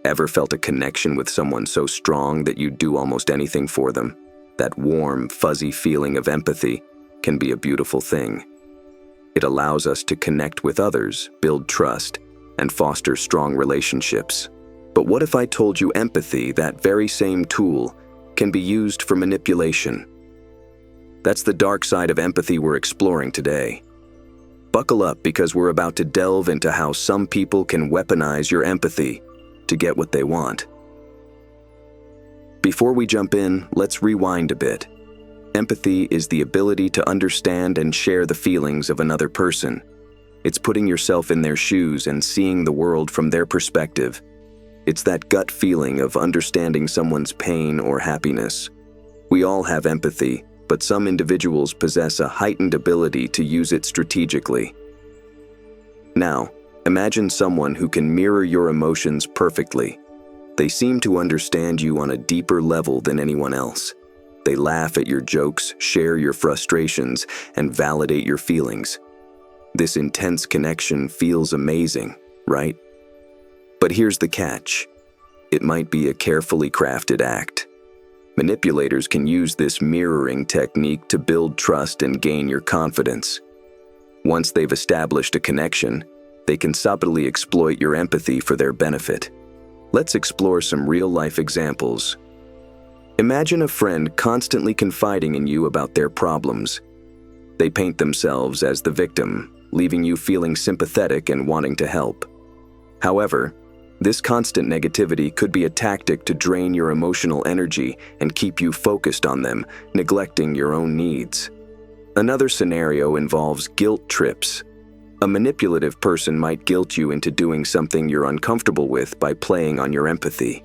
Ever felt a connection with someone so strong that you'd do almost anything for them? That warm, fuzzy feeling of empathy can be a beautiful thing. It allows us to connect with others, build trust, and foster strong relationships. But what if I told you empathy, that very same tool, can be used for manipulation? That's the dark side of empathy we're exploring today. Buckle up, because we're about to delve into how some people can weaponize your empathy to get what they want. Before we jump in, let's rewind a bit. Empathy is the ability to understand and share the feelings of another person. It's putting yourself in their shoes and seeing the world from their perspective. It's that gut feeling of understanding someone's pain or happiness. We all have empathy, but some individuals possess a heightened ability to use it strategically. Now, imagine someone who can mirror your emotions perfectly. They seem to understand you on a deeper level than anyone else. They laugh at your jokes, share your frustrations, and validate your feelings. This intense connection feels amazing, right? But here's the catch. It might be a carefully crafted act. Manipulators can use this mirroring technique to build trust and gain your confidence. Once they've established a connection, they can subtly exploit your empathy for their benefit. Let's explore some real-life examples. Imagine a friend constantly confiding in you about their problems. They paint themselves as the victim, leaving you feeling sympathetic and wanting to help. However, this constant negativity could be a tactic to drain your emotional energy and keep you focused on them, neglecting your own needs. Another scenario involves guilt trips. A manipulative person might guilt you into doing something you're uncomfortable with by playing on your empathy.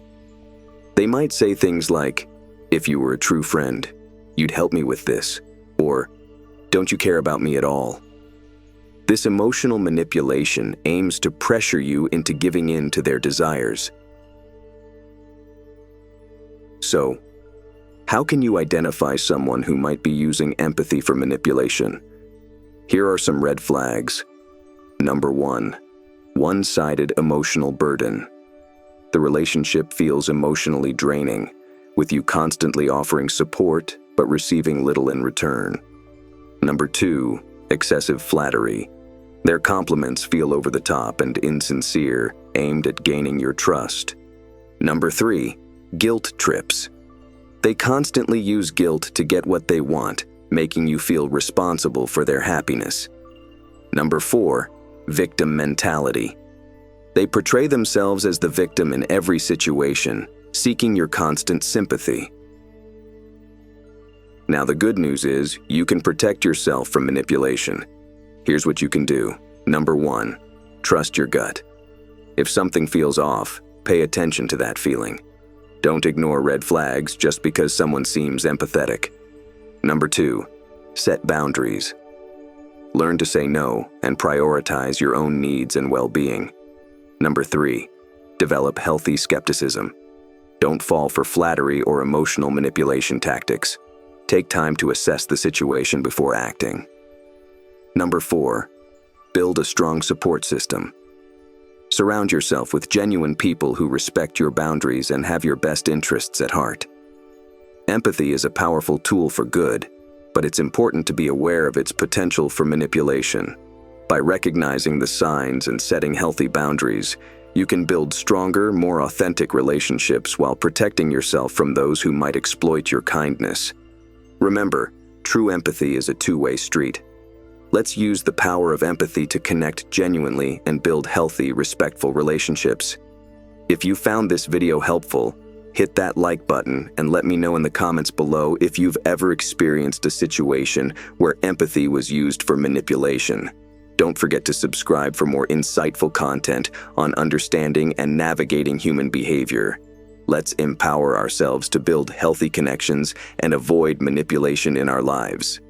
They might say things like, "If you were a true friend, you'd help me with this," or "Don't you care about me at all?" This emotional manipulation aims to pressure you into giving in to their desires. So, how can you identify someone who might be using empathy for manipulation? Here are some red flags. Number 1. One-sided emotional burden. The relationship feels emotionally draining, with you constantly offering support but receiving little in return. Number 2. Excessive flattery. Their compliments feel over the top and insincere, aimed at gaining your trust. Number 3. Guilt trips. They constantly use guilt to get what they want, making you feel responsible for their happiness. Number 4. Victim mentality. They portray themselves as the victim in every situation, seeking your constant sympathy. Now, the good news is you can protect yourself from manipulation. Here's what you can do. Number 1. Trust your gut. If something feels off, pay attention to that feeling. Don't ignore red flags just because someone seems empathetic. Number 2. Set boundaries. Learn to say no and prioritize your own needs and well-being. Number 3. Develop healthy skepticism. Don't fall for flattery or emotional manipulation tactics. Take time to assess the situation before acting. Number 4. Build a strong support system. Surround yourself with genuine people who respect your boundaries and have your best interests at heart. Empathy is a powerful tool for good, but it's important to be aware of its potential for manipulation. By recognizing the signs and setting healthy boundaries, you can build stronger, more authentic relationships while protecting yourself from those who might exploit your kindness. Remember, true empathy is a two-way street. Let's use the power of empathy to connect genuinely and build healthy, respectful relationships. If you found this video helpful, hit that like button and let me know in the comments below if you've ever experienced a situation where empathy was used for manipulation. Don't forget to subscribe for more insightful content on understanding and navigating human behavior. Let's empower ourselves to build healthy connections and avoid manipulation in our lives.